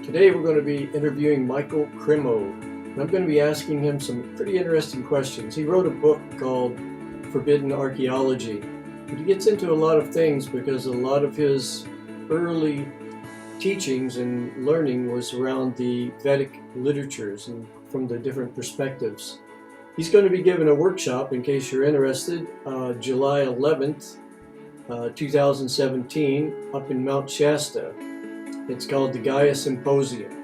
Today we're going to be interviewing Michael Cremo. And I'm going to be asking him some pretty interesting questions. He wrote a book called Forbidden Archaeology. But he gets into a lot of things because a lot of his early teachings and learning was around the Vedic literatures and from the different perspectives. He's going to be giving a workshop, in case you're interested, July 11th, 2017, up in Mount Shasta. It's called the Gaia Symposium,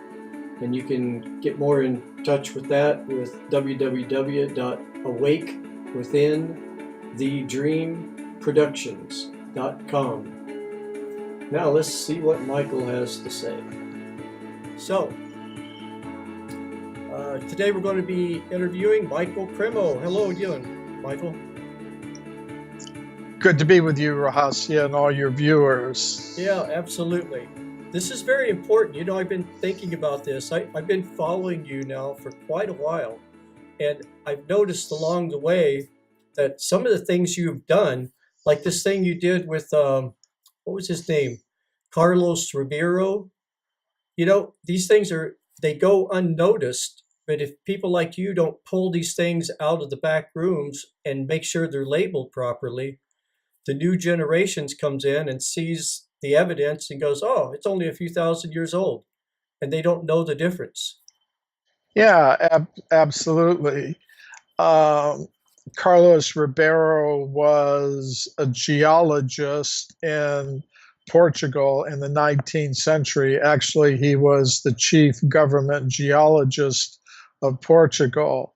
and you can get more in touch with that with www.awakewithinthedreamproductions.com. Now let's see what Michael has to say. So, today we're going to be interviewing Michael Cremo. Hello again, Michael. Good to be with you, Rahasya, and all your viewers. Yeah, absolutely. This is very important. You know, I've been thinking about this. I've been following you now for quite a while, and I've noticed along the way that some of the things you've done, like this thing you did with, what was his name? Carlos Ribeiro. You know, these things they go unnoticed, but if people like you don't pull these things out of the back rooms and make sure they're labeled properly, the new generations comes in and sees the evidence and goes, oh, it's only a few thousand years old, and they don't know the difference. Yeah, absolutely. Carlos Ribeiro was a geologist in Portugal in the 19th century. Actually, he was the chief government geologist of Portugal.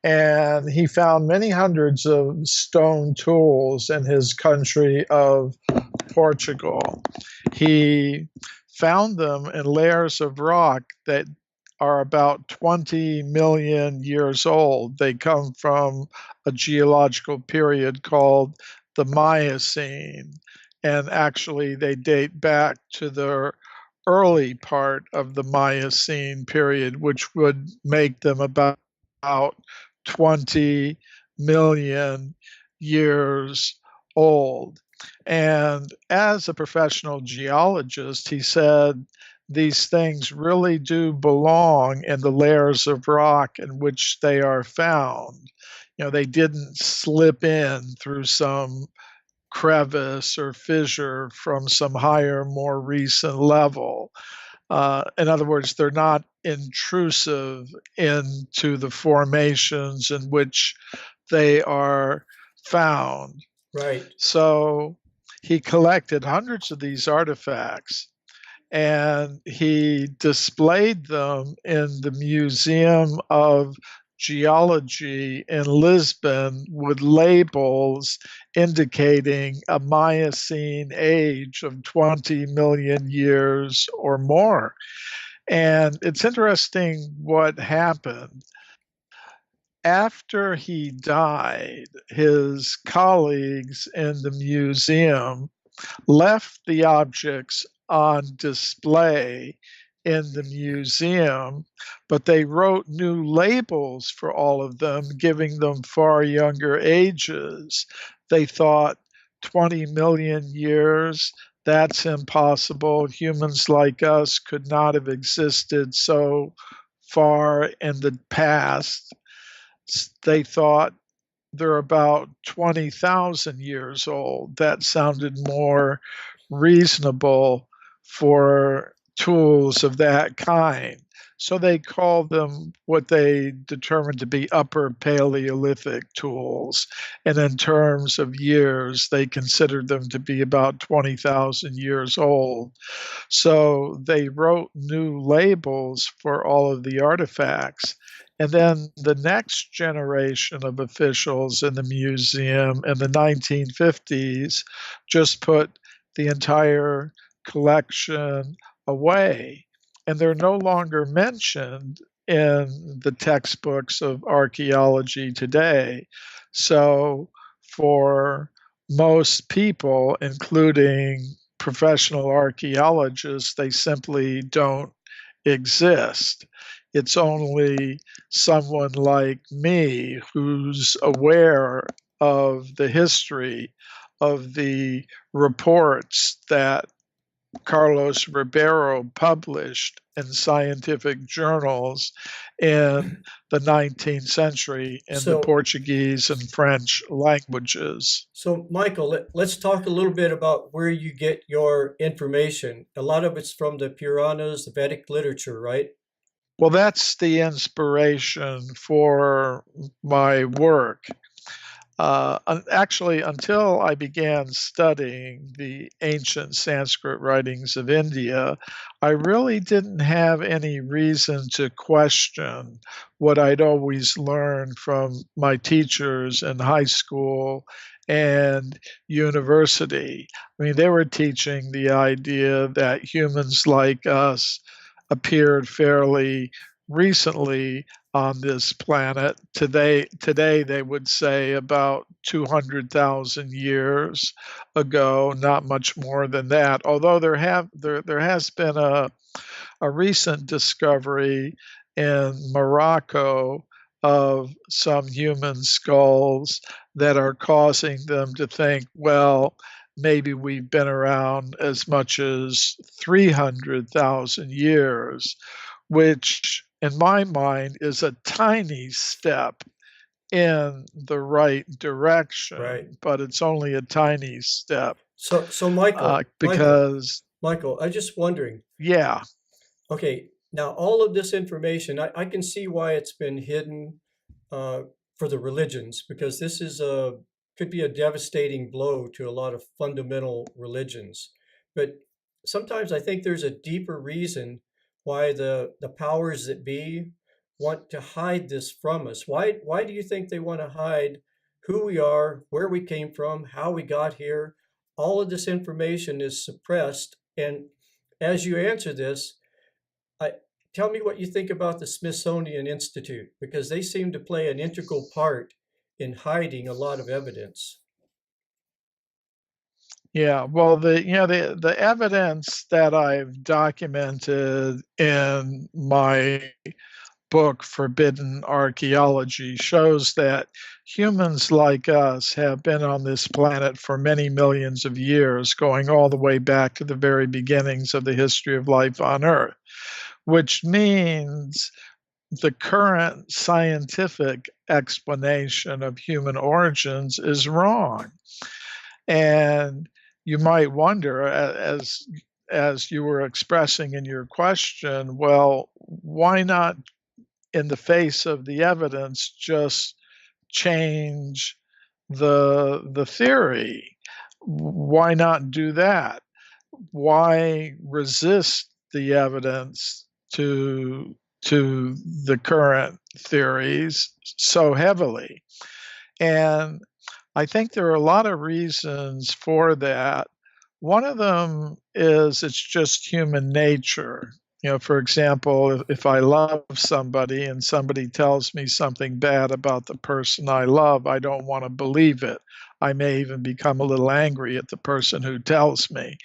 And he found many hundreds of stone tools in his country of Portugal. He found them in layers of rock that are about 20 million years old. They come from a geological period called the Miocene. And actually, they date back to the early part of the Miocene period, which would make them about 20 million years old. And as a professional geologist, he said these things really do belong in the layers of rock in which they are found. You know, they didn't slip in through some crevice or fissure from some higher, more recent level. In other words, they're not intrusive into the formations in which they are found. Right. So he collected hundreds of these artifacts and he displayed them in the Museum of Geology in Lisbon with labels indicating a Miocene age of 20 million years or more. And it's interesting what happened. After he died, his colleagues in the museum left the objects on display in the museum, but they wrote new labels for all of them, giving them far younger ages. They thought 20 million years, that's impossible. Humans like us could not have existed so far in the past. They thought they're about 20,000 years old. That sounded more reasonable for tools of that kind. So they called them what they determined to be upper Paleolithic tools. And in terms of years, they considered them to be about 20,000 years old. So they wrote new labels for all of the artifacts. And then the next generation of officials in the museum in the 1950s just put the entire collection away. And they're no longer mentioned in the textbooks of archaeology today. So for most people, including professional archaeologists, they simply don't exist. It's only someone like me who's aware of the history of the reports that Carlos Ribeiro published in scientific journals in the 19th century in the So, Portuguese and French languages. so Michael, let's talk a little bit about where you get your information. A lot of it's from the Puranas, the Vedic literature, right? Well, that's the inspiration for my work. Actually, until I began studying the ancient Sanskrit writings of India, I really didn't have any reason to question what I'd always learned from my teachers in high school and university. I mean, they were teaching the idea that humans like us appeared fairly recently on this planet. Today they would say about 200,000 years ago, not much more than that. Although there has been a recent discovery in Morocco of some human skulls that are causing them to think, well, maybe we've been around as much as 300,000 years, which in my mind is a tiny step in the right Right. direction, but it's only a tiny step So Michael, because, I'm just wondering. yeah, Okay, now all of this information, I can see why it's been hidden uh, for the religions, because this is a could be a devastating blow to a lot of fundamental religions. But sometimes I think there's a deeper reason why the powers that be want to hide this from us. Why do you think they want to hide who we are, where we came from, how we got here? All of this information is suppressed, and as you answer this, I, tell me what you think about the Smithsonian Institute, because they seem to play an integral part in hiding a lot of evidence. yeah. Well, the evidence that I've documented in my book, Forbidden Archaeology, shows that humans like us have been on this planet for many millions of years, going all the way back to the very beginnings of the history of life on Earth, which means the current scientific explanation of human origins is wrong. And you might wonder, as you were expressing in your question, well, why not, in the face of the evidence, just change the theory? Why not do that? Why resist the evidence to the current theories so heavily? And I think there are a lot of reasons for that. One of them is it's just human nature. For example, if I love somebody and somebody tells me something bad about the person I love, I don't want to believe it. I may even become a little angry at the person who tells me.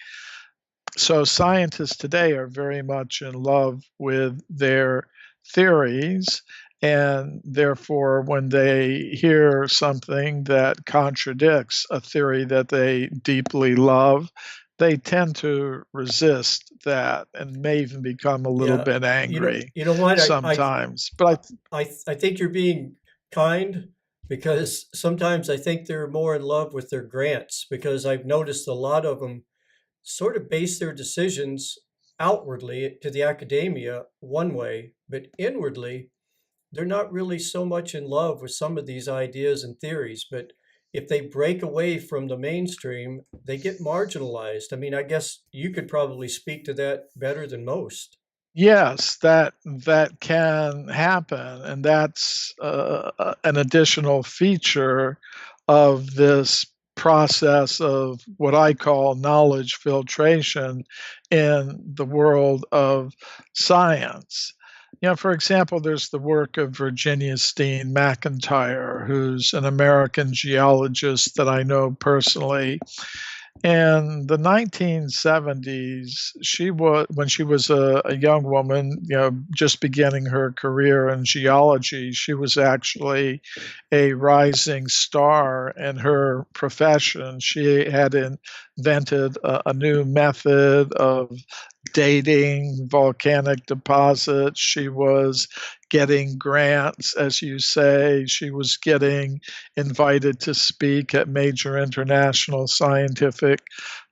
So scientists today are very much in love with their theories, and therefore, when they hear something that contradicts a theory that they deeply love, they tend to resist that and may even become a little Yeah, bit angry you know what? sometimes. But I think you're being kind, because sometimes I think they're more in love with their grants, because I've noticed a lot of them sort of base their decisions outwardly to the academia one way, but inwardly they're not really so much in love with some of these ideas and theories. But if they break away from the mainstream, they get marginalized. I mean, I guess you could probably speak to that better than most. yes, that can happen, and that's an additional feature of this process of what I call knowledge filtration in the world of science. For example, there's the work of Virginia Steen McIntyre, who's an American geologist that I know personally. In the 1970s, when she was a young woman, just beginning her career in geology, she was actually a rising star in her profession. She had invented a new method of dating volcanic deposits. She was getting grants, as you say. She was getting invited to speak at major international scientific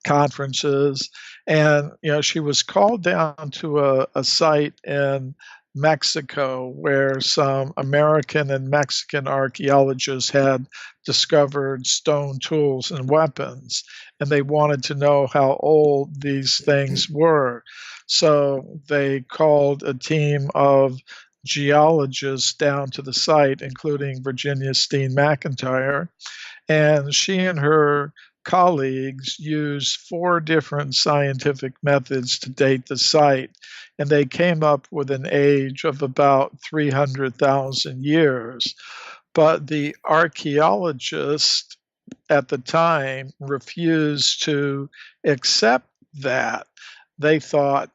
conferences. And, she was called down to a site in Mexico where some American and Mexican archaeologists had discovered stone tools and weapons, and they wanted to know how old these things were. So they called a team of geologists down to the site, including Virginia Steen McIntyre, and she and her colleagues used four different scientific methods to date the site, and they came up with an age of about 300,000 years. But the archaeologists at the time refused to accept that. They thought,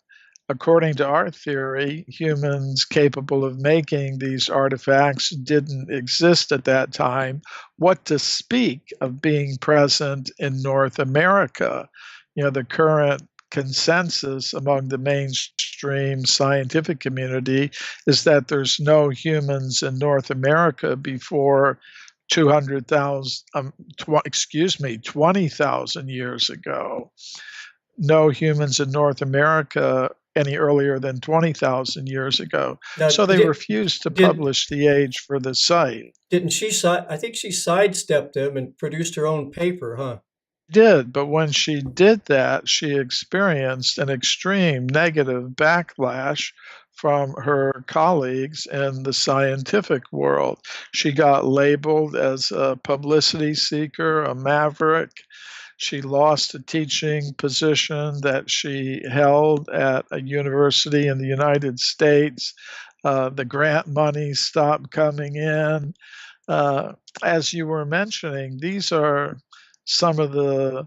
according to our theory, humans capable of making these artifacts didn't exist at that time. What to speak of being present in North America? The current consensus among the mainstream scientific community is that there's no humans in North America before 200,000, 20,000 years ago. No humans in North America any earlier than 20,000 years ago. Now, So they refused to did publish the age for the site. didn't she? I think she sidestepped them and produced her own paper, huh? Did, but when she did that, she experienced an extreme negative backlash from her colleagues in the scientific world. She got labeled as a publicity seeker, a maverick. She lost a teaching position that she held at a university in the United States. The grant money stopped coming in. As you were mentioning, these are some of the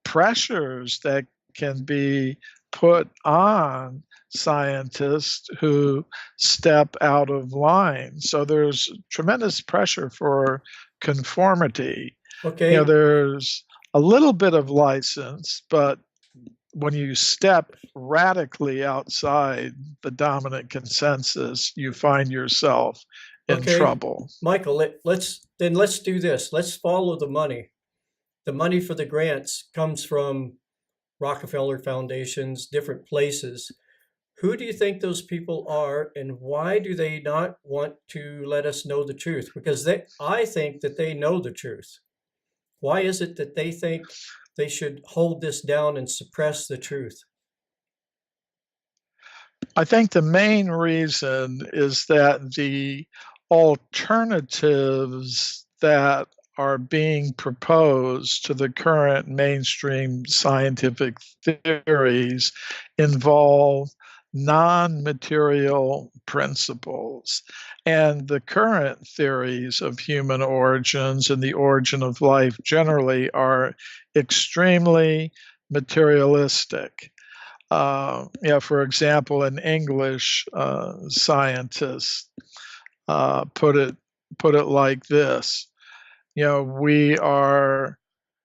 pressures that can be put on scientists who step out of line. So there's tremendous pressure for conformity. Okay. There's a little bit of license, but when you step radically outside the dominant consensus, you find yourself in Okay, trouble. Michael, let's do this. Let's follow the money. The money for the grants comes from Rockefeller foundations, different places. Who do you think those people are, and why do they not want to let us know the truth? Because I think that they know the truth. Why is it that they think they should hold this down and suppress the truth? I think the main reason is that the alternatives that are being proposed to the current mainstream scientific theories involve non material principles. And the current theories of human origins and the origin of life generally are extremely materialistic. For example, an English scientist put it like this: we are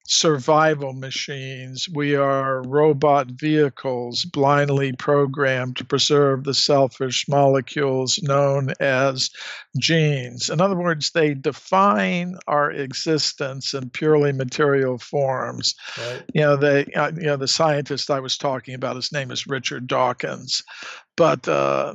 survival machines. We are robot vehicles blindly programmed to preserve the selfish molecules known as genes. In other words, they define our existence in purely material forms. Right. The scientist I was talking about, his name is Richard Dawkins, but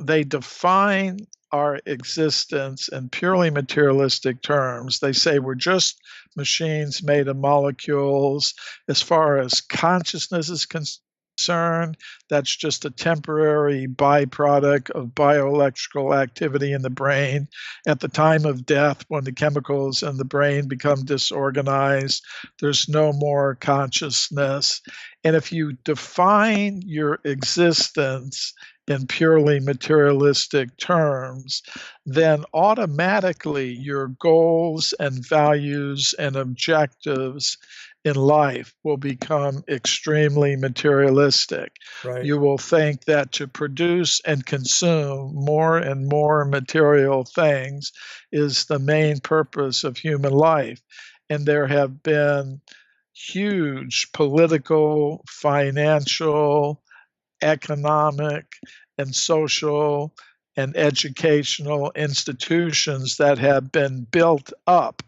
they define our existence in purely materialistic terms. They say we're just machines made of molecules. As far as consciousness is concerned, that's just a temporary byproduct of bioelectrical activity in the brain. At the time of death, when the chemicals in the brain become disorganized, there's no more consciousness. And if you define your existence in purely materialistic terms, then automatically your goals and values and objectives in life will become extremely materialistic. Right. You will think that to produce and consume more and more material things is the main purpose of human life. And there have been huge political, financial, economic and social and educational institutions that have been built up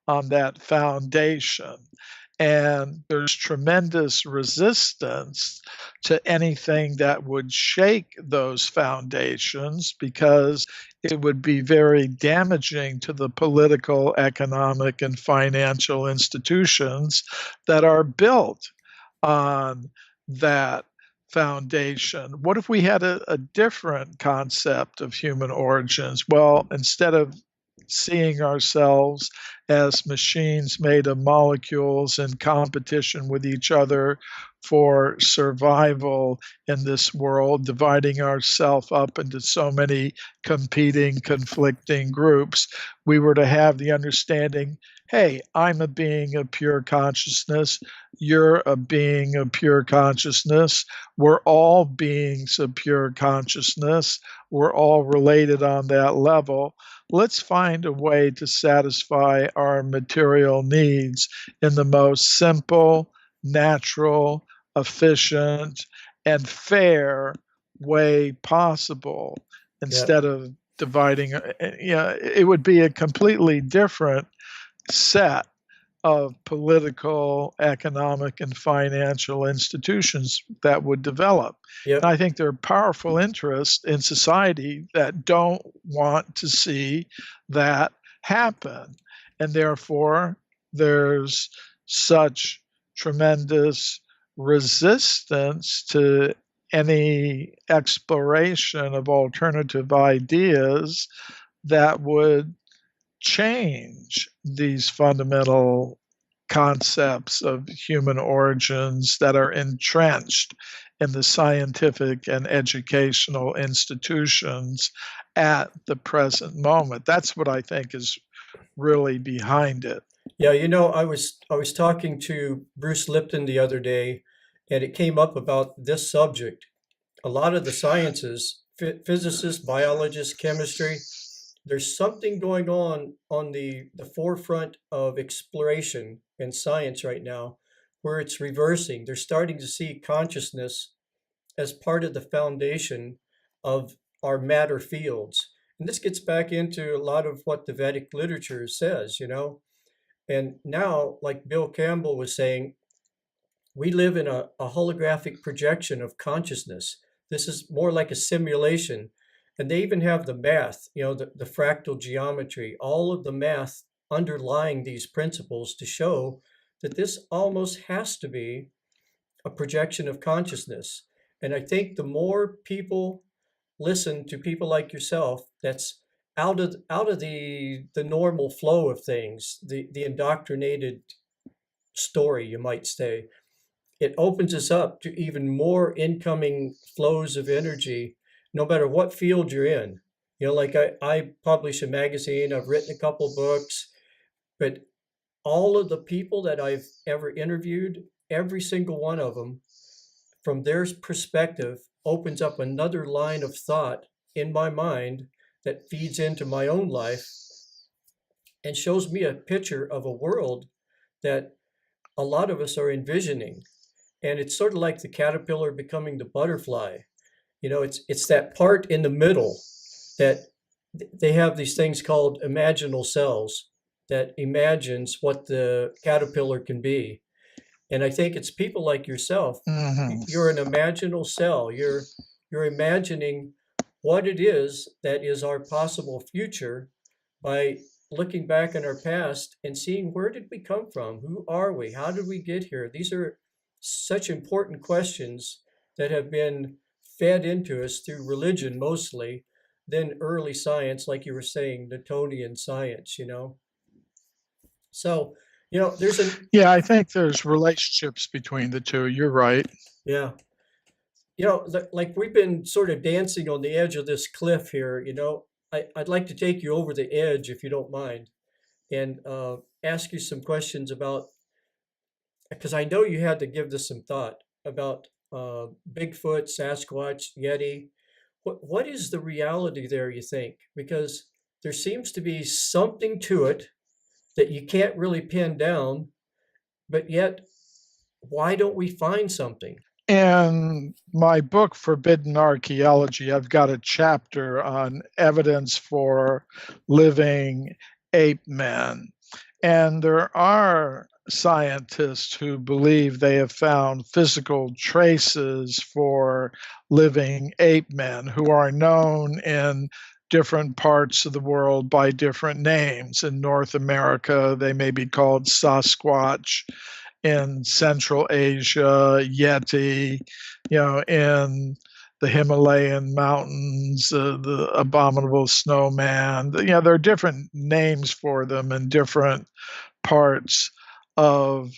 on that foundation. And there's tremendous resistance to anything that would shake those foundations because it would be very damaging to the political, economic, and financial institutions that are built on that foundation. What if we had a different concept of human origins? Well, instead of seeing ourselves as machines made of molecules in competition with each other for survival in this world, dividing ourselves up into so many competing, conflicting groups, we were to have the understanding, hey, I'm a being of pure consciousness. You're a being of pure consciousness. We're all beings of pure consciousness. We're all related on that level. Let's find a way to satisfy our material needs in the most simple, natural, efficient, and fair way possible Yeah. instead of dividing. It would be a completely different set of political, economic, and financial institutions that would develop. And Yep. I think there are powerful interests in society that don't want to see that happen. And therefore, there's such tremendous resistance to any exploration of alternative ideas that would change these fundamental concepts of human origins that are entrenched in the scientific and educational institutions at the present moment. That's what I think is really behind it. Yeah, I was talking to Bruce Lipton the other day, and it came up about this subject. A lot of the sciences, physicists, biologists, chemistry, there's something going on the forefront of exploration and science right now where it's reversing. They're starting to see consciousness as part of the foundation of our matter fields. And this gets back into a lot of what the Vedic literature says. And now, like Bill Campbell was saying, we live in a holographic projection of consciousness. This is more like a simulation. And they even have the math, the fractal geometry, all of the math underlying these principles to show that this almost has to be a projection of consciousness. And I think the more people listen to people like yourself, that's out of the normal flow of things, the indoctrinated story, you might say, it opens us up to even more incoming flows of energy, no matter what field you're in. Like I publish a magazine, I've written a couple books, but all of the people that I've ever interviewed, every single one of them, from their perspective, opens up another line of thought in my mind that feeds into my own life and shows me a picture of a world that a lot of us are envisioning. And it's sort of like the caterpillar becoming the butterfly. It's that part in the middle that they have these things called imaginal cells that imagines what the caterpillar can be. And I think it's people like yourself. Mhm. You're an imaginal cell. You're imagining what it is that is our possible future by looking back in our past and seeing where did we come from? Who are we? How did we get here? These are such important questions that have been fed into us through religion mostly, then early science, like you were saying, Newtonian science. So, there's an, Yeah, I think there's relationships between the two. You're right. yeah, like we've been sort of dancing on the edge of this cliff here. I'd like to take you over the edge if you don't mind and ask you some questions about, because I know you had to give this some thought about Bigfoot, Sasquatch, Yeti. What is the reality there, you think? Because there seems to be something to it that you can't really pin down, but yet, why don't we find something? In my book, Forbidden Archaeology, I've got a chapter on evidence for living ape men. And there are scientists who believe they have found physical traces for living ape men who are known in different parts of the world by different names. In North America, they may be called Sasquatch. In Central Asia, Yeti, in the Himalayan mountains, the abominable snowman. There are different names for them in different parts of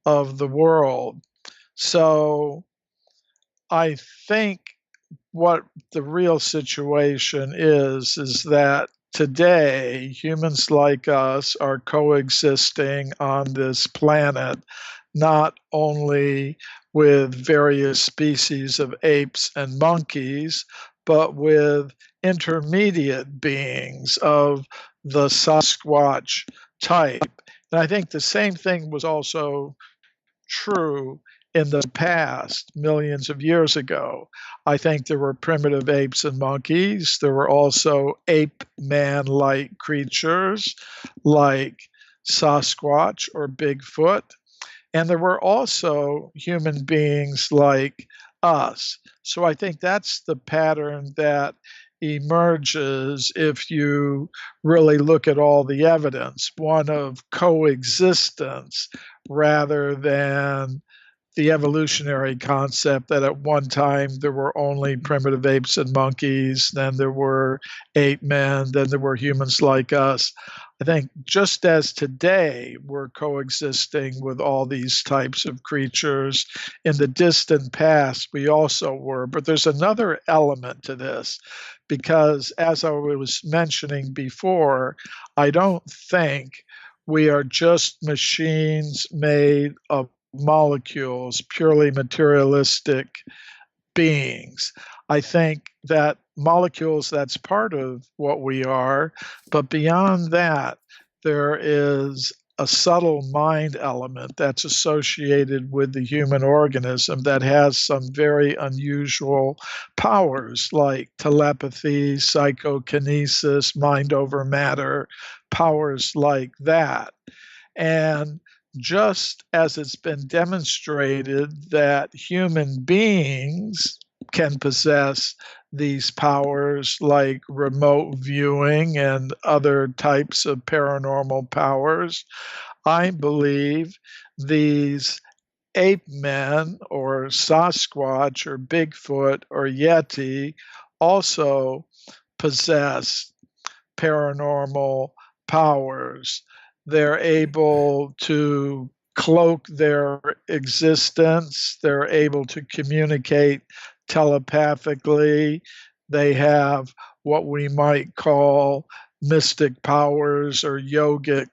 of the world. So I think what the real situation is that today humans like us are coexisting on this planet not only with various species of apes and monkeys, but with intermediate beings of the Sasquatch type. And I think the same thing was also true in the past, millions of years ago. I think there were primitive apes and monkeys. There were also ape man like creatures like Sasquatch or Bigfoot. And there were also human beings like us. So I think that's the pattern that emerges if you really look at all the evidence, one of coexistence rather than the evolutionary concept that at one time there were only primitive apes and monkeys, then there were ape men, then there were humans like us. I think just as today we're coexisting with all these types of creatures, in the distant past we also were. But there's another element to this because, as I was mentioning before, I don't think we are just machines made of molecules, purely materialistic beings. I think that molecules, that's part of what we are. But beyond that, there is a subtle mind element that's associated with the human organism that has some very unusual powers like telepathy, psychokinesis, mind over matter, powers like that. And just as it's been demonstrated that human beings can possess these powers like remote viewing and other types of paranormal powers, I believe these ape men or Sasquatch or Bigfoot or Yeti also possess paranormal powers. They're able to cloak their existence, they're able to communicate telepathically. They have what we might call mystic powers or yogic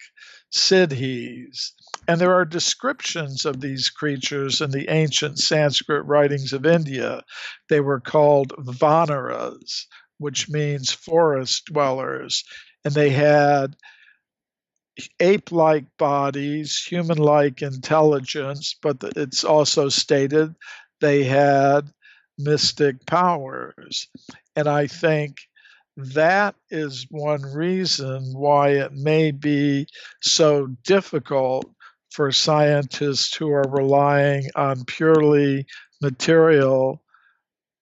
siddhis. And there are descriptions of these creatures in the ancient Sanskrit writings of India. They were called Vanaras, which means forest dwellers. And they had ape like bodies, human like intelligence, but it's also stated they had mystic powers. And I think that is one reason why it may be so difficult for scientists who are relying on purely material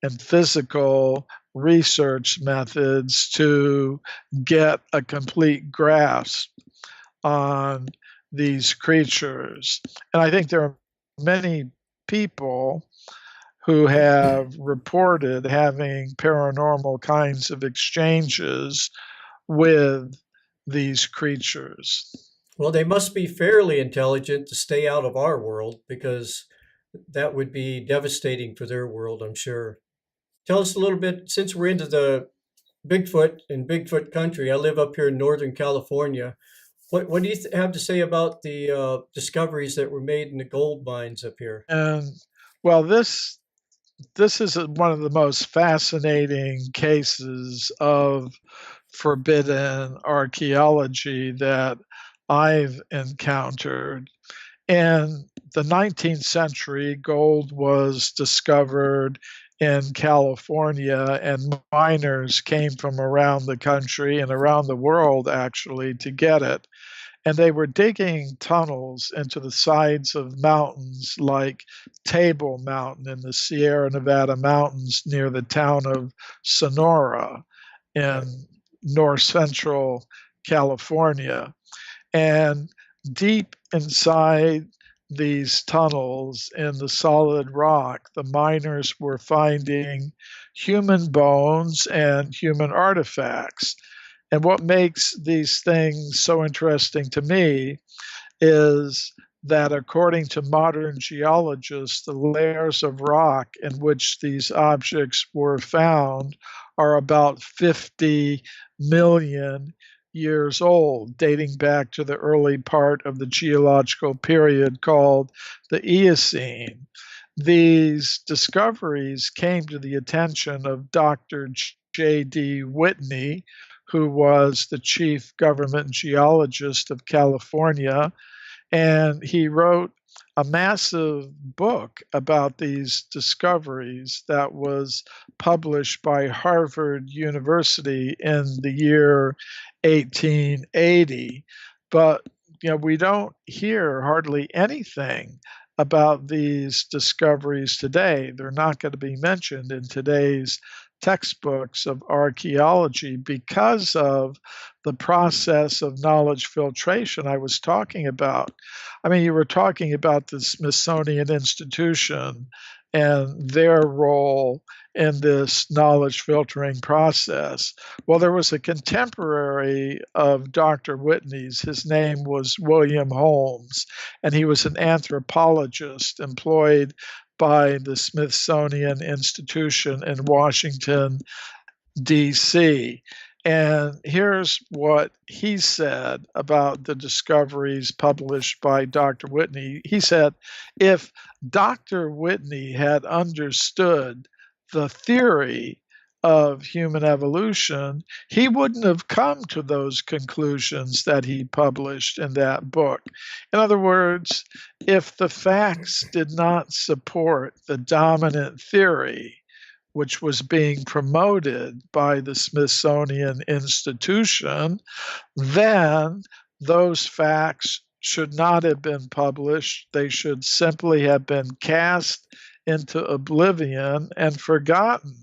and physical research methods to get a complete grasp on these creatures. And I think there are many people who have reported having paranormal kinds of exchanges with these creatures. Well, they must be fairly intelligent to stay out of our world because that would be devastating for their world, I'm sure. Tell us a little bit, since we're into the Bigfoot and Bigfoot country. I live up here in Northern California. What do you have to say about the discoveries that were made in the gold mines up here? And well, this is one of the most fascinating cases of forbidden archaeology that I've encountered. And the 19th century, gold was discovered in California, and miners came from around the country and around the world actually to get it. And they were digging tunnels into the sides of mountains like Table Mountain in the Sierra Nevada mountains near the town of Sonora in Right. north central California. And deep inside these tunnels in the solid rock, the miners were finding human bones and human artifacts. And what makes these things so interesting to me is that according to modern geologists, the layers of rock in which these objects were found are about 50 million years old, dating back to the early part of the geological period called the Eocene. These discoveries came to the attention of Dr. J.D. Whitney, who was the chief government geologist of California, and he wrote a massive book about these discoveries that was published by Harvard University in the year 1880. But we don't hear hardly anything about these discoveries today. They're not going to be mentioned in today's textbooks of archaeology because of the process of knowledge filtration I was talking about. I mean, you were talking about the Smithsonian Institution and their role in this knowledge filtering process. Well, there was a contemporary of Dr. Whitney's. His name was William Holmes, and he was an anthropologist employed by the Smithsonian Institution in Washington, D.C. And here's what he said about the discoveries published by Dr. Whitney. He said, if Dr. Whitney had understood the theory of human evolution, he wouldn't have come to those conclusions that he published in that book. In other words, if the facts did not support the dominant theory, which was being promoted by the Smithsonian Institution, then those facts should not have been published. They should simply have been cast into oblivion and forgotten,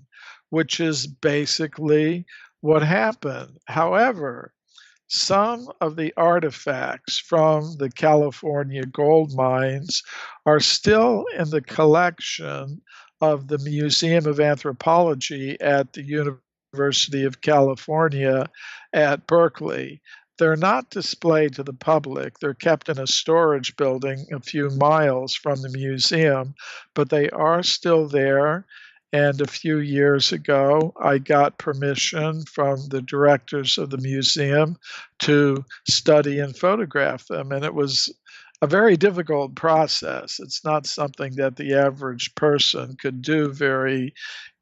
which is basically what happened. However, some of the artifacts from the California gold mines are still in the collection of the Museum of Anthropology at the University of California at Berkeley. They're not displayed to the public. They're kept in a storage building a few miles from the museum, but they are still there. And a few years ago, I got permission from the directors of the museum to study and photograph them. And it was a very difficult process. It's not something that the average person could do very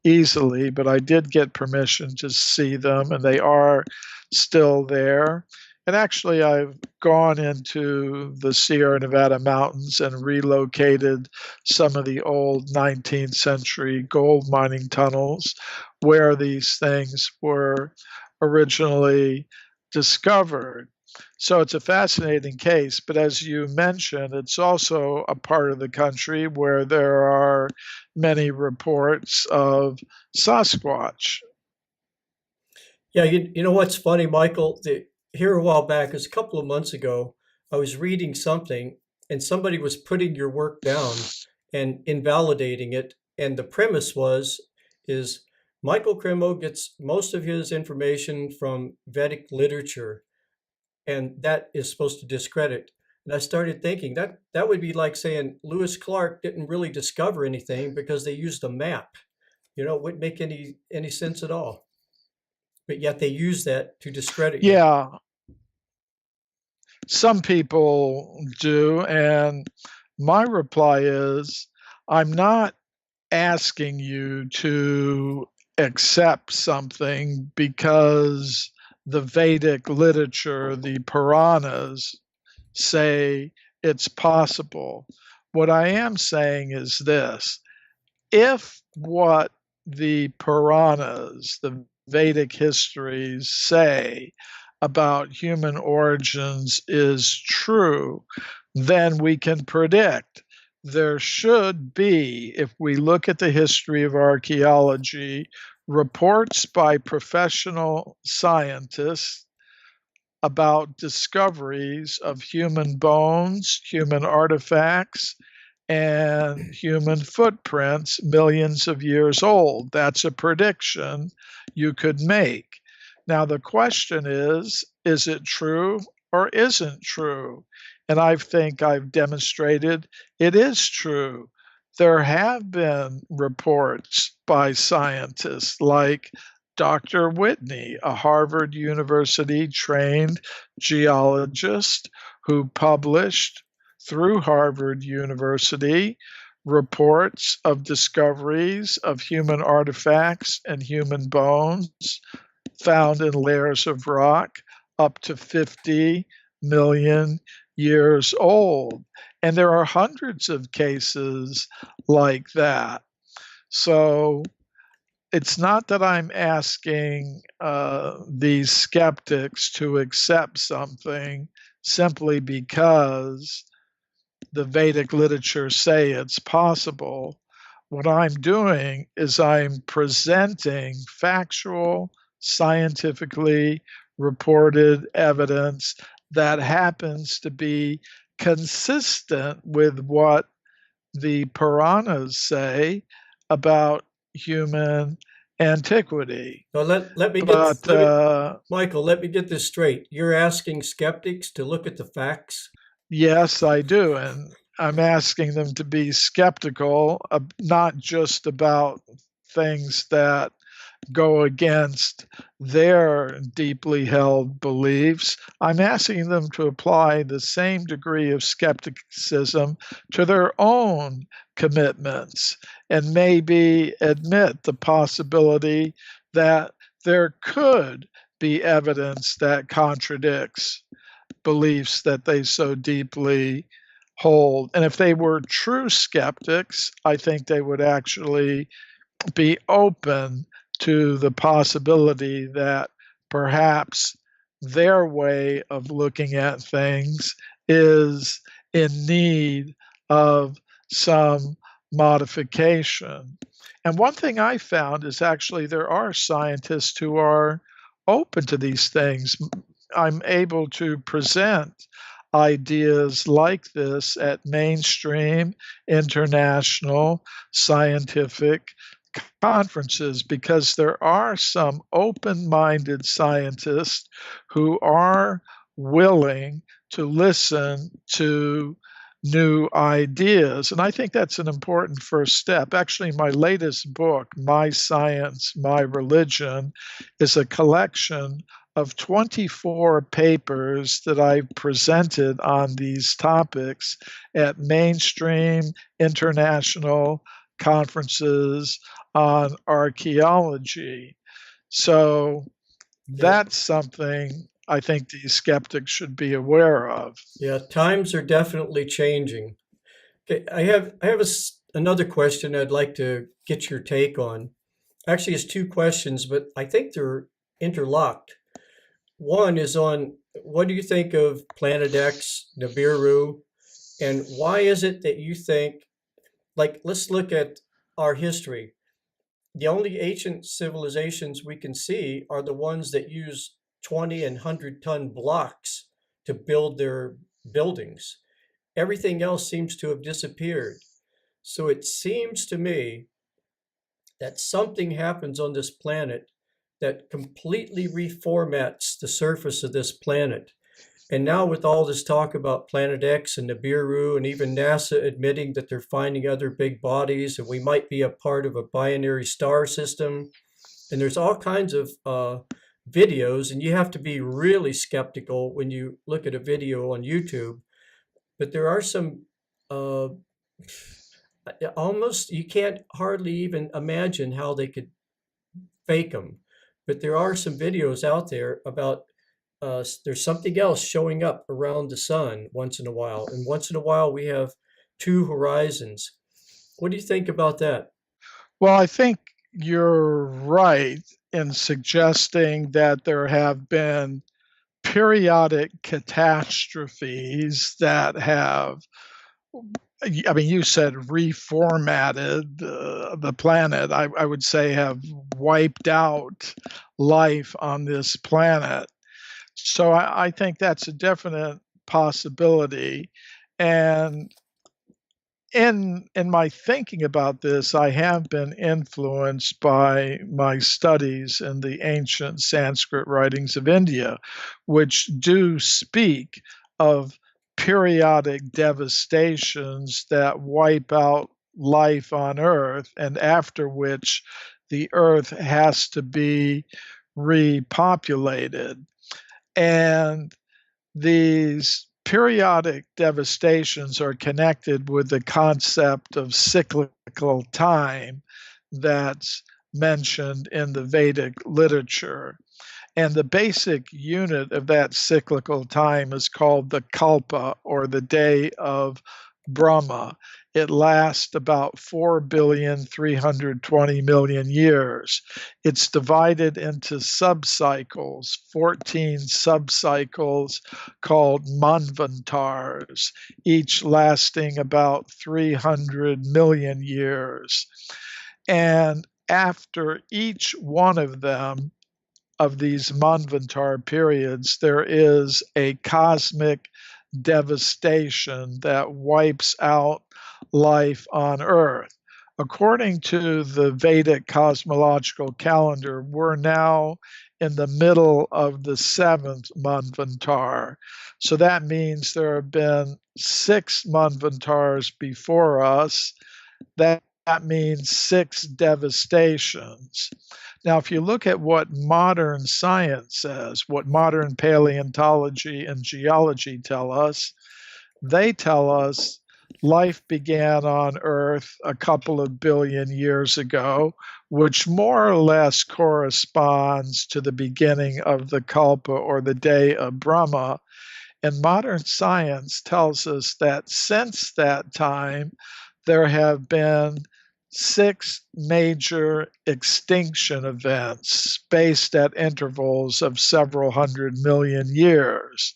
easily, but I did get permission to see them, and they are still there. And actually, I've gone into the Sierra Nevada mountains and relocated some of the old 19th century gold mining tunnels where these things were originally discovered. So it's a fascinating case, but as you mentioned, it's also a part of the country where there are many reports of Sasquatch. Yeah, you know what's funny, Michael? Here a while back, it was a couple of months ago, I was reading something and somebody was putting your work down and invalidating it. And the premise is Michael Cremo gets most of his information from Vedic literature, and that is supposed to discredit. And I started thinking that would be like saying Lewis Clark didn't really discover anything because they used a map. It wouldn't make any sense at all. But yet they use that to discredit you. Yeah, some people do. And my reply is I'm not asking you to accept something because the Vedic literature, the Puranas, say it's possible. What I am saying is this: if what the Puranas, the Vedic histories, say about human origins is true, then we can predict there should be, if we look at the history of archaeology, reports by professional scientists about discoveries of human bones, human artifacts, and human footprints millions of years old. That's a prediction you could make. Now, the question is it true or isn't true? And I think I've demonstrated it is true. There have been reports by scientists like Dr. Whitney, a Harvard University trained geologist who published through Harvard University reports of discoveries of human artifacts and human bones found in layers of rock up to 50 million years old. And there are hundreds of cases like that. So it's not that I'm asking these skeptics to accept something simply because the Vedic literature say it's possible. What I'm doing is I'm presenting factual, scientifically reported evidence that happens to be consistent with what the Puranas say about human antiquity. Now But Michael, let me get this straight. You're asking skeptics to look at the facts? yes, I do. And I'm asking them to be skeptical, not just about things that go against their deeply held beliefs. I'm asking them to apply the same degree of skepticism to their own commitments and maybe admit the possibility that there could be evidence that contradicts beliefs that they so deeply hold. And if they were true skeptics, I think they would actually be open to the possibility that perhaps their way of looking at things is in need of some modification. And one thing I found is actually there are scientists who are open to these things. I'm able to present ideas like this at mainstream, international, scientific conferences because there are some open minded scientists who are willing to listen to new ideas. And I think that's an important first step. Actually, my latest book, My Science, My Religion, is a collection of 24 papers that I've presented on these topics at mainstream, international conferences on archaeology. So Yeah. that's something I think these skeptics should be aware of. Yeah, times are definitely changing. Okay, I have another question I'd like to get your take on. Actually, it's two questions, but I think they're interlocked. One is on what do you think of Planet X, Nibiru, and why is it that you think, like, let's look at our history. The only ancient civilizations we can see are the ones that use 20 and 100-ton blocks to build their buildings. Everything else seems to have disappeared. So it seems to me that something happens on this planet that completely reformats the surface of this planet. And now, with all this talk about Planet X and Nibiru, and even NASA admitting that they're finding other big bodies, and we might be a part of a binary star system, and there's all kinds of videos, and you have to be really skeptical when you look at a video on YouTube. But there are some uh, almost, you can't hardly even imagine how they could fake them. But there are some videos out there about there's something else showing up around the sun once in a while. And once in a while, we have two horizons. What do you think about that? Well, I think you're right in suggesting that there have been periodic catastrophes that have, I mean, you said reformatted the planet. I would say have wiped out life on this planet. So I think that's a definite possibility. And in my thinking about this, I have been influenced by my studies in the ancient Sanskrit writings of India, which do speak of periodic devastations that wipe out life on Earth, and after which the Earth has to be repopulated. And these periodic devastations are connected with the concept of cyclical time that's mentioned in the Vedic literature. And the basic unit of that cyclical time is called the kalpa, or the day of Brahma. It lasts about 4,320,000,000 years. It's divided into subcycles, 14 subcycles called manvantars, each lasting about 300 million years. And after each one of them, of these Manvantar periods, there is a cosmic devastation that wipes out life on Earth. According to the Vedic cosmological calendar, we're now in the middle of the seventh Manvantar. So that means there have been six Manvantars before us. That means six devastations. Now, if you look at what modern science says, what modern paleontology and geology tell us, they tell us life began on Earth a couple of billion years ago, which more or less corresponds to the beginning of the Kalpa, or the day of Brahma. And modern science tells us that since that time, there have been six major extinction events spaced at intervals of several hundred million years.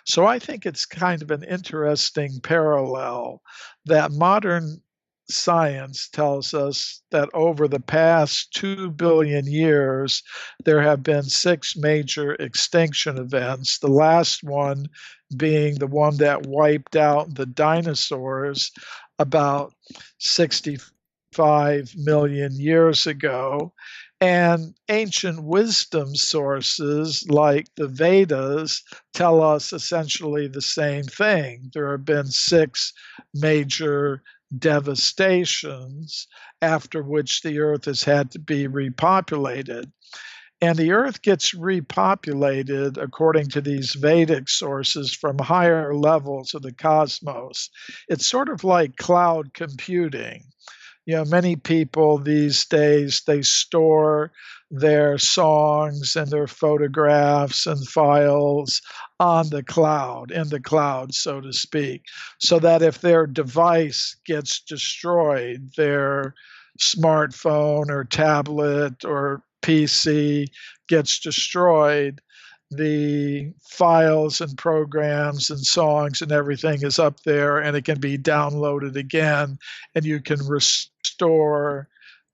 So I think it's kind of an interesting parallel that modern science tells us that over the past 2 billion years, there have been six major extinction events, the last one being the one that wiped out the dinosaurs about 65 million years ago. And ancient wisdom sources like the Vedas tell us essentially the same thing. There have been six major devastations after which the earth has had to be repopulated. And the earth gets repopulated, according to these Vedic sources, from higher levels of the cosmos. It's sort of like cloud computing. You know, many people these days, they store their songs and their photographs and files on the cloud, in the cloud, so to speak, so that if their device gets destroyed, their smartphone or tablet or PC gets destroyed, the files and programs and songs and everything is up there, and it can be downloaded again, and you can restore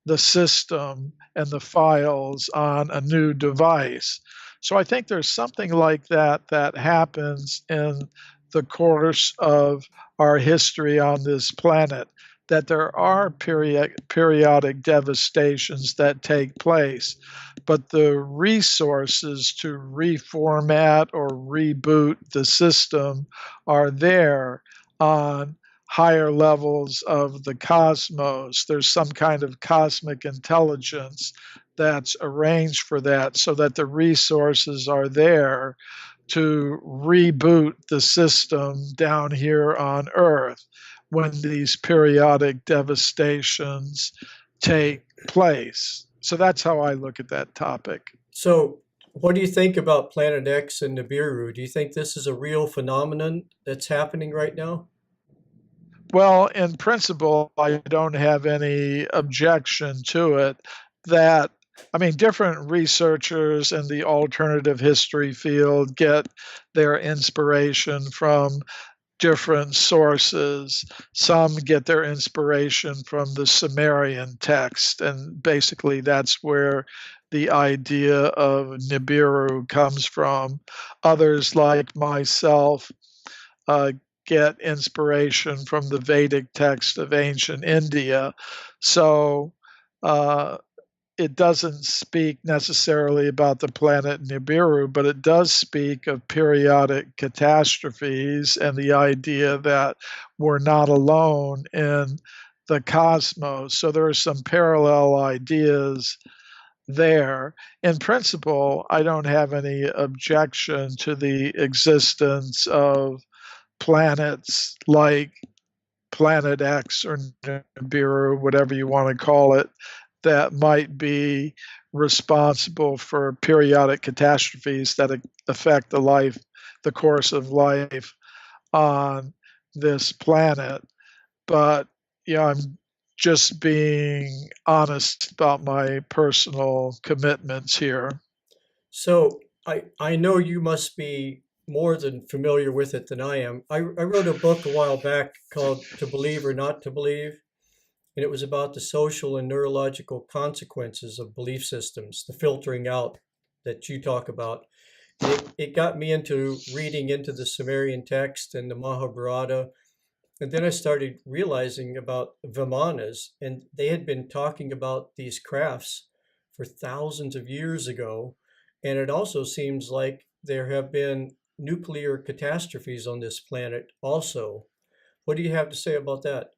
the system and the files on a new device. So I think there's something like that that happens in the course of our history on this planet, that there are periodic devastations that take place, but the resources to reformat or reboot the system are there on higher levels of the cosmos. There's some kind of cosmic intelligence that's arranged for that, so that the resources are there to reboot the system down here on Earth when these periodic devastations take place. So that's how I look at that topic. So, what do you think about Planet X and Nibiru? Do you think this is a real phenomenon that's happening right now? Well, in principle, I don't have any objection to it. That, I mean, different researchers in the alternative history field get their inspiration from different sources. Some get their inspiration from the Sumerian text, and basically that's where the idea of Nibiru comes from. Others, like myself, uh, get inspiration from the Vedic text of ancient India. So uh, it doesn't speak necessarily about the planet Nibiru, but it does speak of periodic catastrophes and the idea that we're not alone in the cosmos. So there are some parallel ideas there. In principle, I don't have any objection to the existence of planets like Planet X or Nibiru, whatever you want to call it, that might be responsible for periodic catastrophes that affect the course of life on this planet. But I'm just being honest about my personal commitments here. So I know you must be more than familiar with it than I am. I wrote a book a while back called To Believe or Not to Believe, and it was about the social and neurological consequences of belief systems, the filtering out that you talk about. And it got me into reading into the Sumerian text and the Mahabharata. And then I started realizing about Vemanas, and they had been talking about these crafts for thousands of years ago. And it also seems like there have been nuclear catastrophes on this planet also. What do you have to say about that?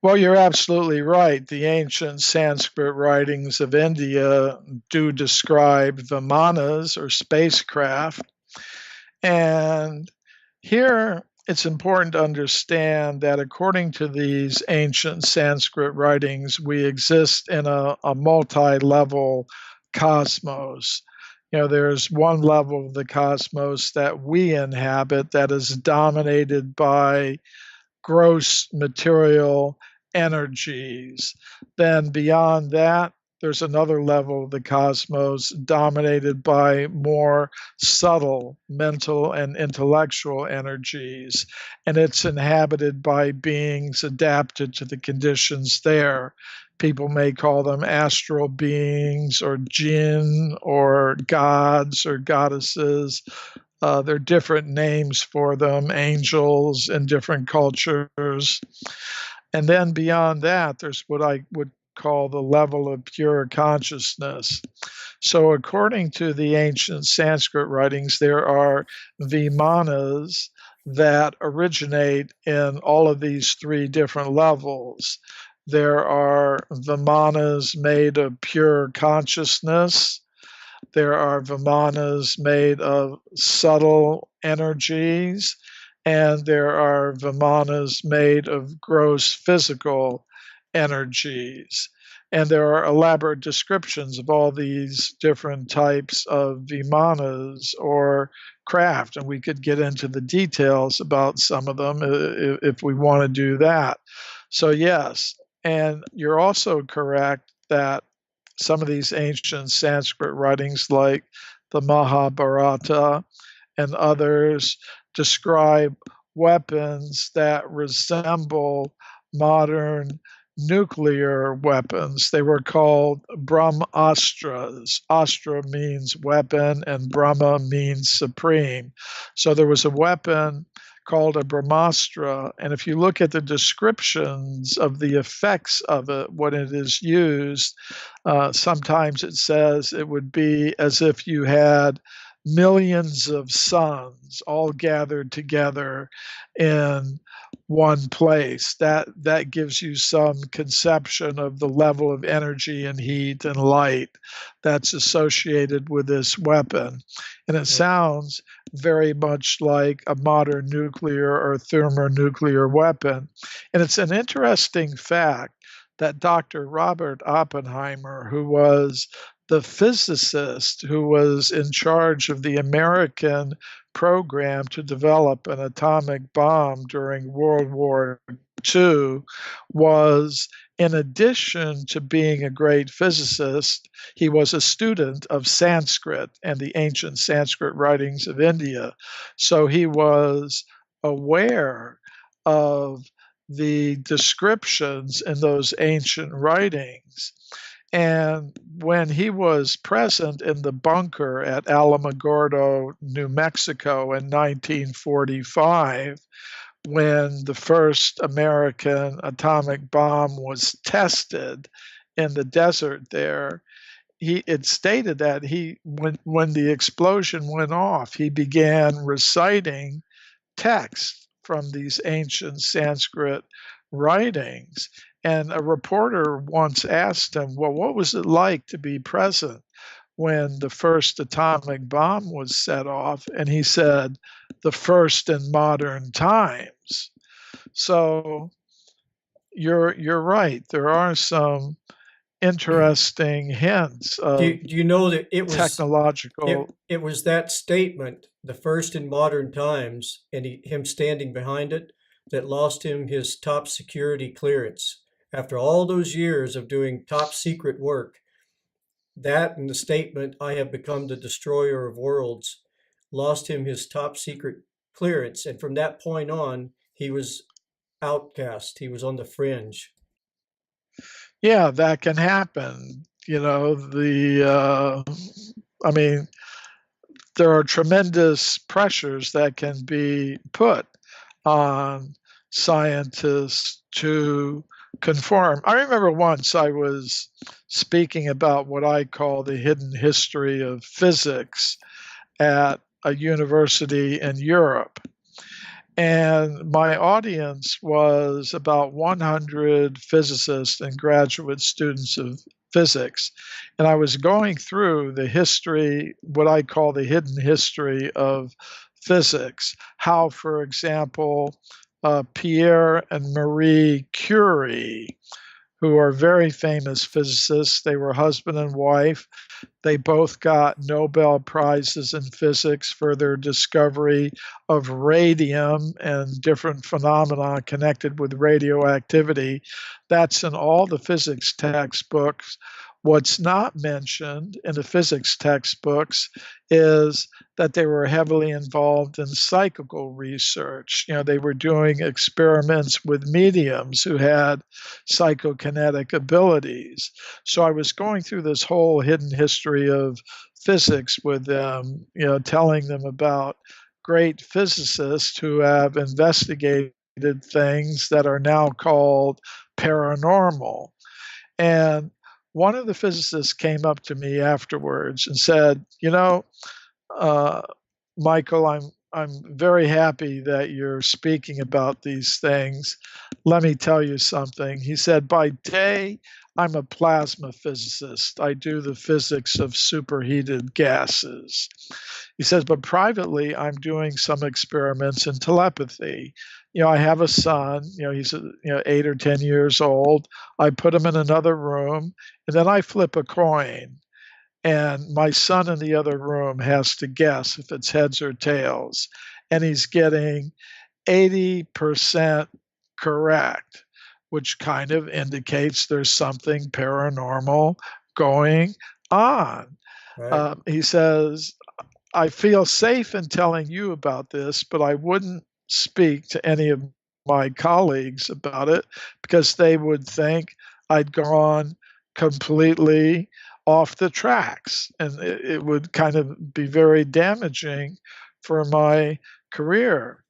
Well, you're absolutely right. The ancient Sanskrit writings of India do describe Vimanas or spacecraft. And here it's important to understand that according to these ancient Sanskrit writings, we exist in a multi level cosmos. There's one level of the cosmos that we inhabit that is dominated by gross material energies. Then beyond that, there's another level of the cosmos dominated by more subtle mental and intellectual energies. And it's inhabited by beings adapted to the conditions there. People may call them astral beings or jinn or gods or goddesses. There are different names for them, angels in different cultures. And then beyond that, there's what I would call the level of pure consciousness. So, according to the ancient Sanskrit writings, there are Vimanas that originate in all of these three different levels. There are Vimanas made of pure consciousness. There are Vemanas made of subtle energies, and there are Vemanas made of gross physical energies. And there are elaborate descriptions of all these different types of Vimanas or craft, and we could get into the details about some of them if we want to do that. So, yes, and you're also correct that some of these ancient Sanskrit writings, like the Mahabharata and others, describe weapons that resemble modern nuclear weapons. They were called Brahmastras. Astra means weapon, and Brahma means supreme. So there was a weapon called a Brahmastra. And if you look at the descriptions of the effects of it when it is used, sometimes it says it would be as if you had millions of suns all gathered together in one place. That gives you some conception of the level of energy and heat and light that's associated with this weapon. And it Right. sounds very much like a modern nuclear or thermonuclear weapon. And it's an interesting fact that Dr. Robert Oppenheimer, who was the physicist who was in charge of the American program to develop an atomic bomb during World War II was, in addition to being a great physicist, he was a student of Sanskrit and the ancient Sanskrit writings of India. So he was aware of the descriptions in those ancient writings. And when he was present in the bunker at Alamogordo, New Mexico in 1945, when the first American atomic bomb was tested in the desert there, it stated that when the explosion went off, he began reciting text from these ancient Sanskrit writings. And a reporter once asked him, well, what was it like to be present when the first atomic bomb was set off? And he said, the first in modern times. So you're right. There are some interesting hints of Do you know that technological. it was that statement, the first in modern times, and him standing behind it, that lost him his top security clearance. After all those years of doing top secret work, that and the statement, I have become the destroyer of worlds, lost him his top secret clearance. And from that point on, he was outcast. He was on the fringe. Yeah, that can happen. I mean, there are tremendous pressures that can be put on scientists to conform. I remember once I was speaking about what I call the hidden history of physics at a university in Europe. And my audience was about 100 physicists and graduate students of physics. And I was going through the history, what I call the hidden history of physics. How, for example, Pierre and Marie Curie, who are very famous physicists, they were husband and wife. They both got Nobel Prizes in physics for their discovery of radium and different phenomena connected with radioactivity. That's in all the physics textbooks. What's not mentioned in the physics textbooks is that they were heavily involved in psychical research. They were doing experiments with mediums who had psychokinetic abilities. So I was going through this whole hidden history of physics with them, telling them about great physicists who have investigated things that are now called paranormal. And one of the physicists came up to me afterwards and said, uh, Michael, I'm very happy that you're speaking about these things. Let me tell you something. He said, by day, I'm a plasma physicist. I do the physics of superheated gases. He says, but privately, I'm doing some experiments in telepathy. I have a son, he's 8 or 10 years old. I put him in another room, and then I flip a coin. And my son in the other room has to guess if it's heads or tails. And he's getting 80% correct, which kind of indicates there's something paranormal going on. Right. He says, I feel safe in telling you about this, but I wouldn't speak to any of my colleagues about it because they would think I'd gone completely off the tracks, and it would kind of be very damaging for my career.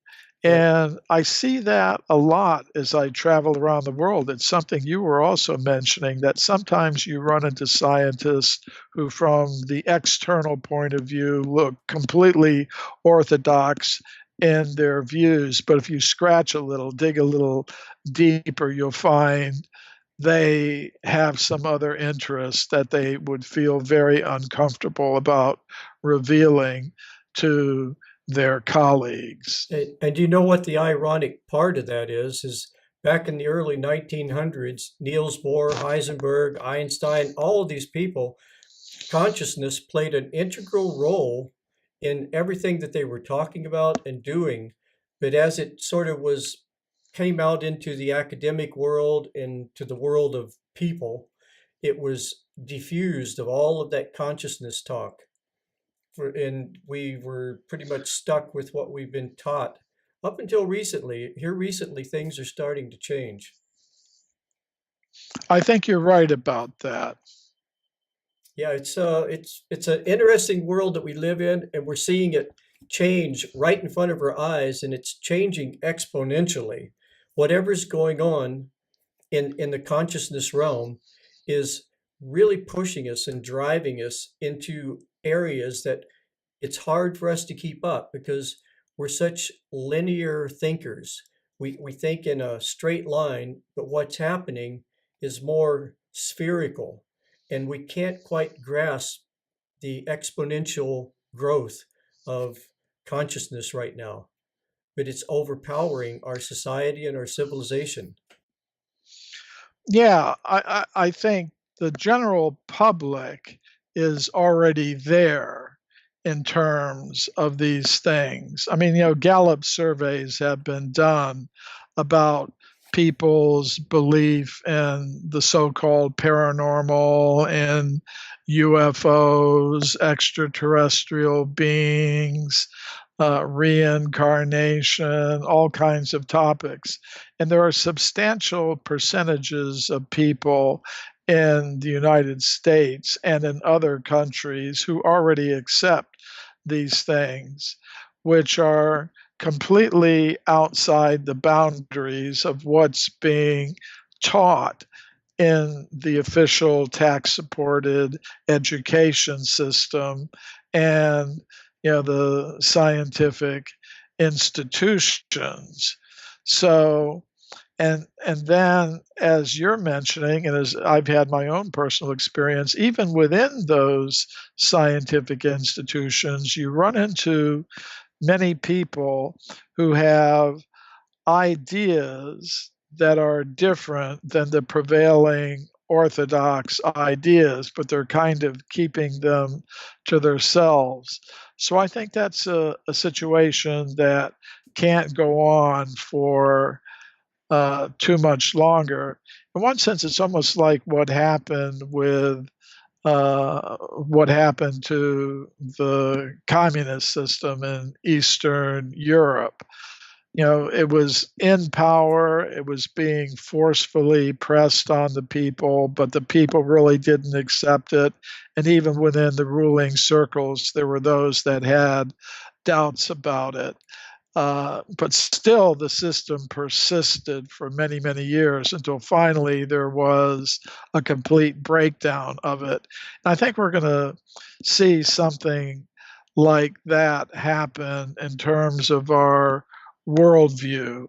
And I see that a lot as I travel around the world. It's something you were also mentioning, that sometimes you run into scientists who, from the external point of view, look completely orthodox in their views. But if you scratch a little, dig a little deeper, you'll find they have some other interests that they would feel very uncomfortable about revealing to their colleagues. And you know what the ironic part of that is back in the early 1900s, Niels Bohr, Heisenberg, Einstein, all of these people, consciousness played an integral role in everything that they were talking about and doing. But as it sort of was came out into the academic world and to the world of people, it was diffused of all of that consciousness talk. And we were pretty much stuck with what we've been taught up until recently. Here recently, things are starting to change. I think you're right about that. Yeah, it's an interesting world that we live in, and we're seeing it change right in front of our eyes, and it's changing exponentially. Whatever's going on in the consciousness realm is really pushing us and driving us into areas that it's hard for us to keep up because we're such linear thinkers. We think in a straight line, but what's happening is more spherical, and we can't quite grasp the exponential growth of consciousness right now. But it's overpowering our society and our civilization. Yeah, I think the general public is already there in terms of these things. I mean, Gallup surveys have been done about people's belief in the so-called paranormal and UFOs, extraterrestrial beings, reincarnation, all kinds of topics. And there are substantial percentages of people in the United States and in other countries who already accept these things, which are completely outside the boundaries of what's being taught in the official tax supported education system and the scientific institutions. So and then as you're mentioning, and as I've had my own personal experience, even within those scientific institutions, you run into many people who have ideas that are different than the prevailing orthodox ideas, but they're kind of keeping them to themselves. So I think that's a situation that can't go on for too much longer. In one sense, it's almost like what happened to the communist system in Eastern Europe. It was in power, it was being forcefully pressed on the people, but the people really didn't accept it. And even within the ruling circles, there were those that had doubts about it. But still, the system persisted for many, many years until finally there was a complete breakdown of it. And I think we're going to see something like that happen in terms of our worldview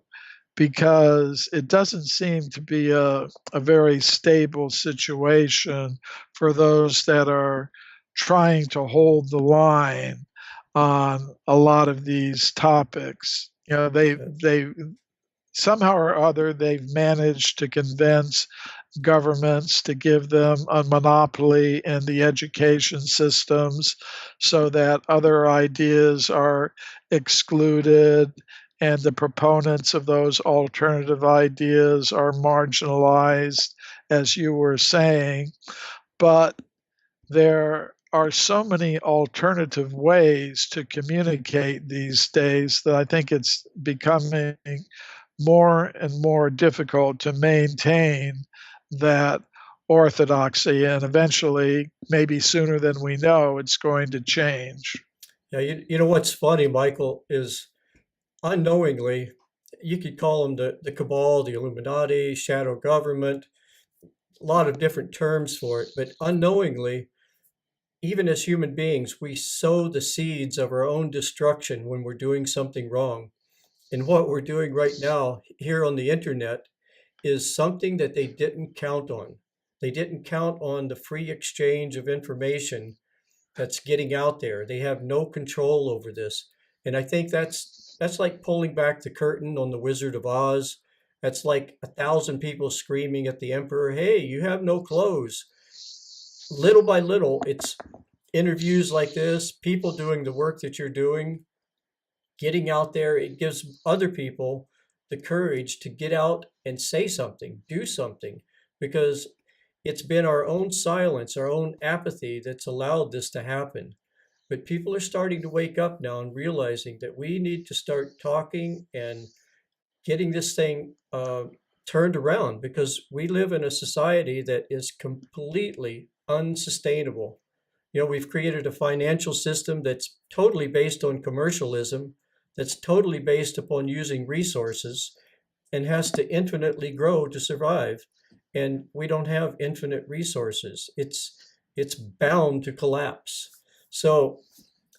because it doesn't seem to be a very stable situation for those that are trying to hold the line on a lot of these topics. They somehow or other they've managed to convince governments to give them a monopoly in the education systems so that other ideas are excluded and the proponents of those alternative ideas are marginalized, as you were saying. But there are so many alternative ways to communicate these days that I think it's becoming more and more difficult to maintain that orthodoxy. And eventually, maybe sooner than we know, it's going to change. Yeah, you know what's funny, Michael, is unknowingly, you could call them the cabal, the Illuminati, shadow government, a lot of different terms for it, but unknowingly, even as human beings, we sow the seeds of our own destruction when we're doing something wrong. And what we're doing right now here on the internet is something that they didn't count on. They didn't count on the free exchange of information that's getting out there. They have no control over this. And I think that's like pulling back the curtain on the Wizard of Oz. That's like 1,000 people screaming at the emperor, "Hey, you have no clothes." Little by little, it's interviews like this, people doing the work that you're doing, getting out there, it gives other people the courage to get out and say something, do something, because it's been our own silence, our own apathy that's allowed this to happen. But people are starting to wake up now and realizing that we need to start talking and getting this thing turned around, because we live in a society that is completely unsustainable. You know, we've created a financial system that's totally based on commercialism, that's totally based upon using resources, and has to infinitely grow to survive. And we don't have infinite resources. It's bound to collapse. So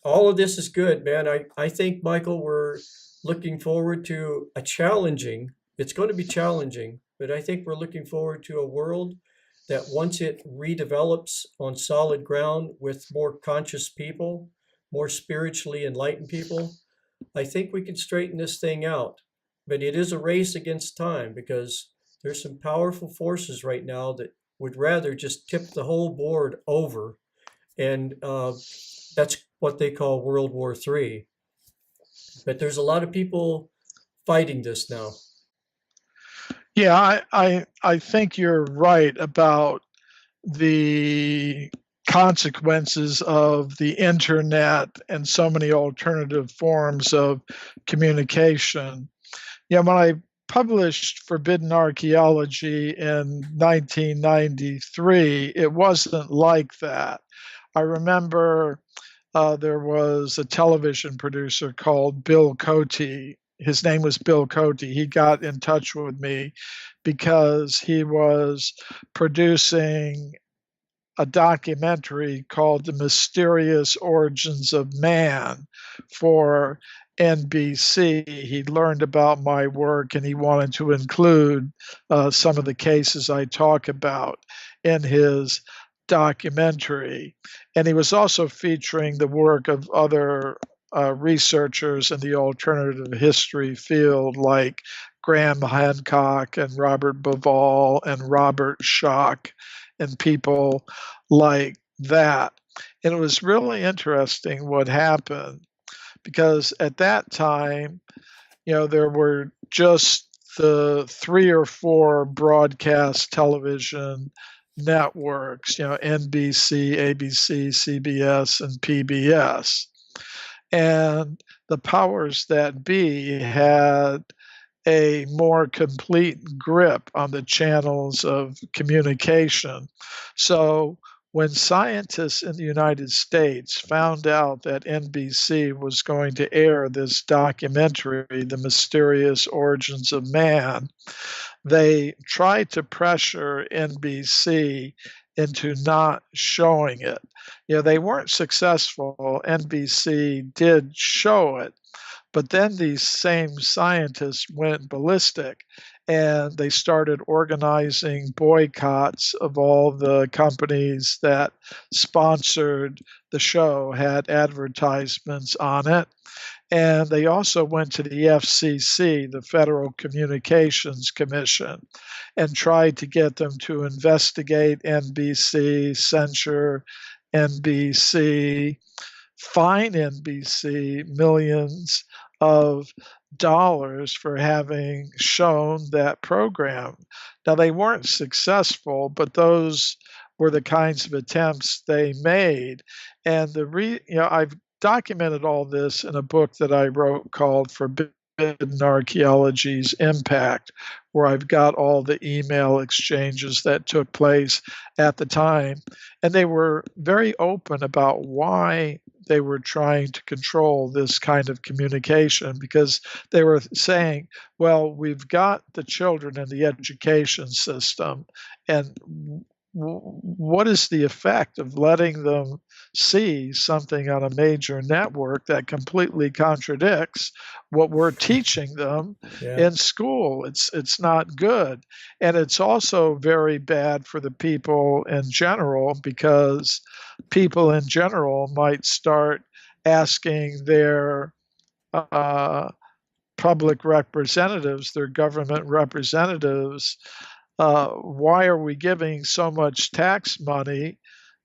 all of this is good, man. I think, Michael, we're looking forward to a challenging, it's going to be challenging, but I think we're looking forward to a world that once it redevelops on solid ground with more conscious people, more spiritually enlightened people, I think we can straighten this thing out. But it is a race against time, because there's some powerful forces right now that would rather just tip the whole board over, and that's what they call World War III. But there's a lot of people fighting this now. Yeah, I think you're right about the consequences of the internet and so many alternative forms of communication. Yeah, when I published Forbidden Archaeology in 1993, it wasn't like that. I remember there was a television producer called Bill Coty. His name was Bill Coty. He got in touch with me because he was producing a documentary called The Mysterious Origins of Man for NBC. He learned about my work and he wanted to include some of the cases I talk about in his documentary. And he was also featuring the work of other researchers in the alternative history field, like Graham Hancock and Robert Bauval and Robert Schoch and people like that. And it was really interesting what happened, because at that time, there were just the three or four broadcast television networks, NBC, ABC, CBS, and PBS. And the powers that be had a more complete grip on the channels of communication. So when scientists in the United States found out that NBC was going to air this documentary, The Mysterious Origins of Man, they tried to pressure NBC into not showing it. They weren't successful. NBC did show it, but then these same scientists went ballistic and they started organizing boycotts of all the companies that sponsored the show, had advertisements on it. And they also went to the FCC, the Federal Communications Commission, and tried to get them to investigate NBC, censure NBC, fine NBC millions of dollars for having shown that program. Now, they weren't successful, but those were the kinds of attempts they made. And I've documented all this in a book that I wrote called Forbidden Archaeology's Impact, where I've got all the email exchanges that took place at the time. And they were very open about why they were trying to control this kind of communication, because they were saying, well, we've got the children in the education system, and what is the effect of letting them see something on a major network that completely contradicts what we're teaching them Yeah. in school? It's not good. And it's also very bad for the people in general, because people in general might start asking their public representatives, their government representatives, why are we giving so much tax money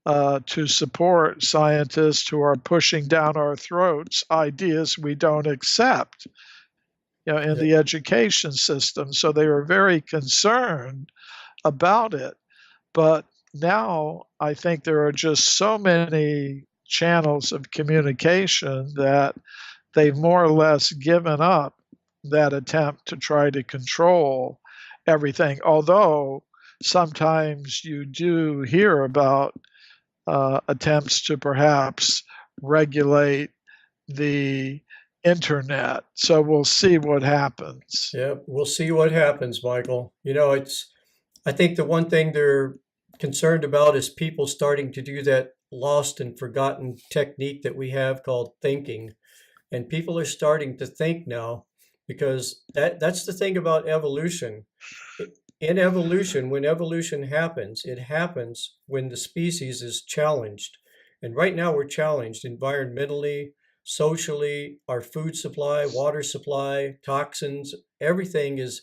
to support scientists who are pushing down our throats ideas we don't accept, in the education system. So they were very concerned about it. But now I think there are just so many channels of communication that they've more or less given up that attempt to try to control everything. Although sometimes you do hear about attempts to perhaps regulate the internet. So we'll see what happens. Yeah, we'll see what happens, Michael. I think the one thing they're concerned about is people starting to do that lost and forgotten technique that we have called thinking. And people are starting to think now because that's the thing about evolution. In evolution, when evolution happens, it happens when the species is challenged. And right now we're challenged environmentally, socially, our food supply, water supply, toxins, everything is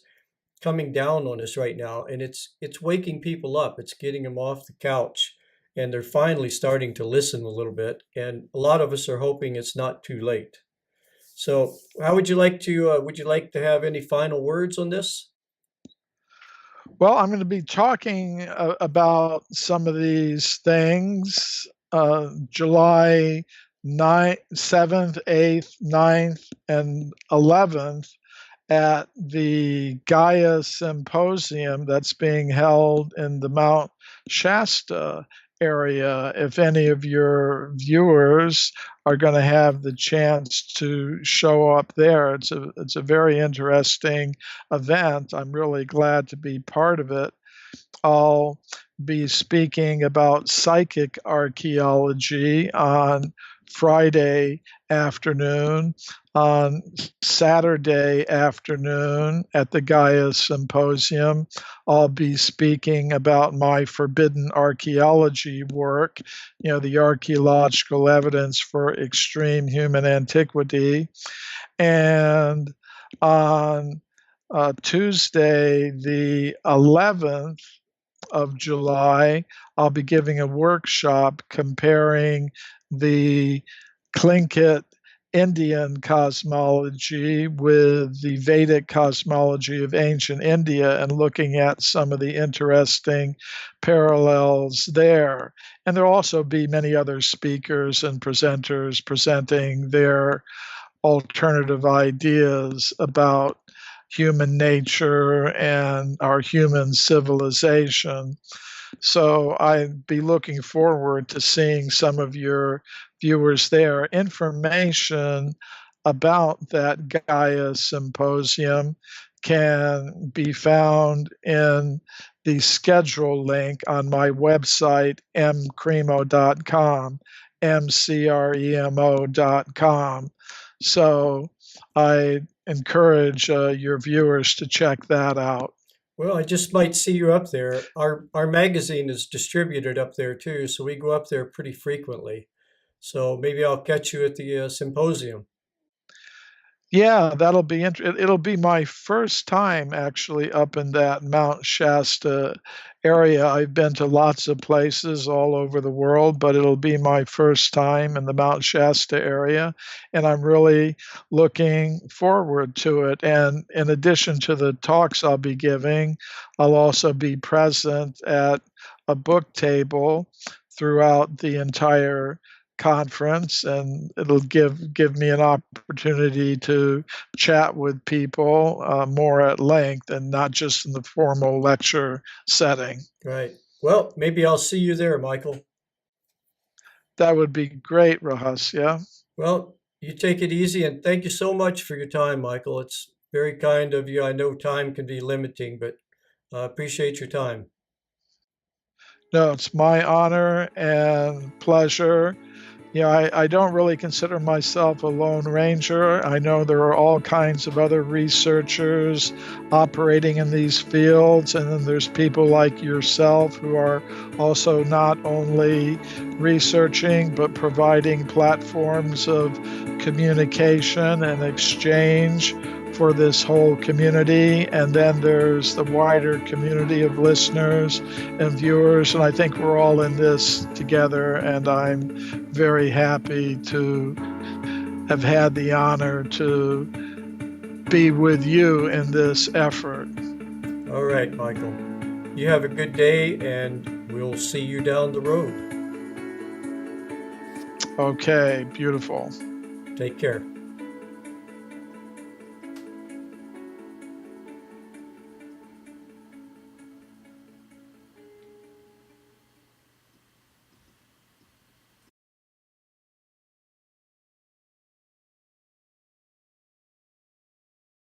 coming down on us right now, and it's waking people up. It's getting them off the couch, and they're finally starting to listen a little bit. And a lot of us are hoping it's not too late. So, how would you like to? Would you like to have any final words on this? Well, I'm going to be talking about some of these things July 9th, 7th, 8th, 9th, and 11th at the Gaia Symposium that's being held in the Mount Shasta area. If any of your viewers are going to have the chance to show up there, it's a very interesting event. I'm really glad to be part of it. I'll be speaking about psychic archaeology on Friday afternoon. On Saturday afternoon at the Gaia Symposium, I'll be speaking about my forbidden archaeology work, the archaeological evidence for extreme human antiquity. And on Tuesday, the 11th of July, I'll be giving a workshop comparing the Tlingit Indian cosmology with the Vedic cosmology of ancient India and looking at some of the interesting parallels there. And there'll also be many other speakers and presenters presenting their alternative ideas about human nature and our human civilization. So I'd be looking forward to seeing some of your viewers there. Information about that Gaia Symposium can be found in the schedule link on my website, mcremo.com, mcremo.com. So I encourage your viewers to check that out. Well, I just might see you up there. Our magazine is distributed up there too, so we go up there pretty frequently. So maybe I'll catch you at the symposium. Yeah, it'll be my first time actually up in that Mount Shasta area. I've been to lots of places all over the world, but it'll be my first time in the Mount Shasta area, and I'm really looking forward to it. And in addition to the talks I'll be giving, I'll also be present at a book table throughout the entire conference, and it'll give me an opportunity to chat with people more at length and not just in the formal lecture setting. Right. Well, maybe I'll see you there, Michael. That would be great, Rahasya. Well, you take it easy, and thank you so much for your time, Michael. It's very kind of you. I know time can be limiting, but I appreciate your time. No, it's my honor and pleasure. I don't really consider myself a lone ranger. I know there are all kinds of other researchers operating in these fields, and then there's people like yourself who are also not only researching but providing platforms of communication and exchange for this whole community, and then there's the wider community of listeners and viewers, and I think we're all in this together, and I'm very happy to have had the honor to be with you in this effort. All right, Michael. You have a good day, and we'll see you down the road. Okay, beautiful. Take care.